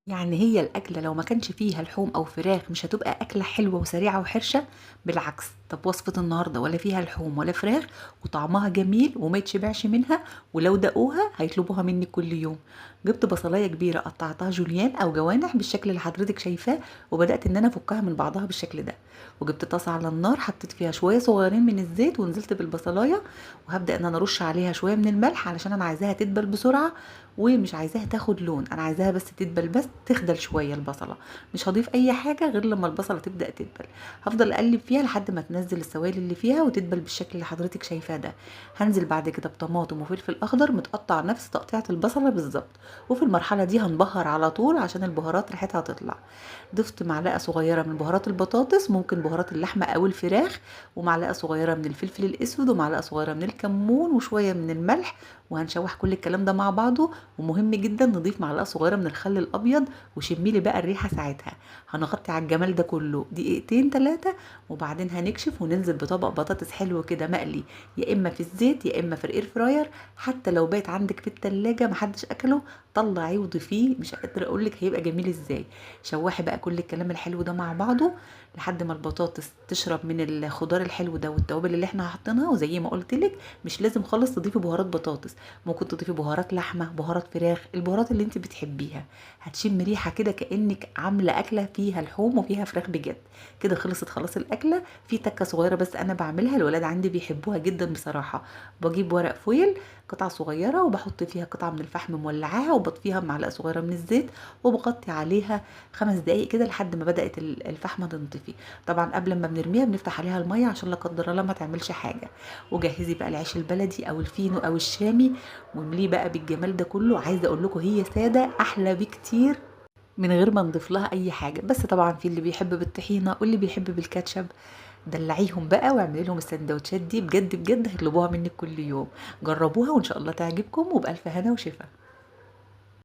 يعني هي الأكلة لو ما كانش فيها لحوم أو فراخ مش هتبقى أكلة حلوة وسريعة وحرشة؟ بالعكس، طب وصفة النهاردة ولا فيها لحوم ولا فراخ وطعمها جميل وما يتشبعش منها، ولو دقوها هيطلبوها مني كل يوم. جبت بصلاية كبيرة قطعتها جوليان أو جوانح بالشكل اللي حضرتك شايفاه، وبدأت إن أنا أفكها من بعضها بالشكل ده. وجبت طاسة على النار حطيت فيها شوية صغيرين من الزيت ونزلت بالبصلاية، وهبدأ إن أنا أرش عليها شوية من الملح علشان أنا عايزاها تدبل بسرعة، ومش عايزاها تاخد لون، انا عايزاها بس تدبل، بس تخدل شويه البصله. مش هضيف اي حاجه غير لما البصله تبدا تدبل. هفضل اقلب فيها لحد ما تنزل السوائل اللي فيها وتدبل بالشكل اللي حضرتك شايفاه ده. هنزل بعد كده بطماطم وفلفل اخضر متقطع نفس تقطيعه البصله بالظبط. وفي المرحله دي هنبهر على طول عشان البهارات ريحتها تطلع. ضفت معلقه صغيره من بهارات البطاطس، ممكن بهارات اللحمه او الفراخ، ومعلقه صغيره من الفلفل الاسود، ومعلقه صغيره من الكمون، وشويه من الملح. وهنشوح كل الكلام ده مع بعضه. ومهم جدا نضيف معلقه صغيره من الخل الابيض، وشمي لي بقى الريحه ساعتها. هنغطي على الجمال ده كله دقيقتين 3، وبعدين هنكشف وننزل بطبق بطاطس حلو كده مقلي، يا اما في الزيت يا اما في الاير فراير. حتى لو بات عندك في التلاجة محدش اكله، طلعيه وضيفيه، مش قادره اقولك هيبقى جميل ازاي. شوحي بقى كل الكلام الحلو ده مع بعضه لحد ما البطاطس تشرب من الخضار الحلو ده والتوابل اللي احنا حاطينها. وزي ما قلت لك، مش لازم خالص تضيفي بهارات بطاطس، ممكن تضيفي بهارات لحمه، بهارات فراخ، البهارات اللي انت بتحبيها. هتشم ريحه كده كانك عامله اكله فيها لحوم وفيها فراخ بجد. كده خلصت خلاص الاكله. في تكه صغيره بس انا بعملها، الولاد عندي بيحبوها جدا بصراحه. بجيب ورق فويل قطع صغيره وبحط فيها قطعه من الفحم مولعاها وبطفيها بمعلقه صغيره من الزيت، وبغطي عليها 5 دقايق كده لحد ما بدات الفحمه تنطفي. طبعا قبل ما بنرميها بنفتح عليها الميه عشان لا قدر الله ما تعملش حاجه. وجهزي بقى العيش البلدي او الفينو او الشامي، وامليه بقى بالجمال ده كله. عايزه اقول لكم هي ساده احلى بكتير من غير ما نضيف لها اي حاجه. بس طبعا في اللي بيحب بالطحينه واللي بيحب بالكاتشب. دلعيهم بقى واعملي لهم السندوتشات دي، بجد بجد هيطلبوها منك كل يوم. جربوها وان شاء الله تعجبكم، وبألف هنا وشفا.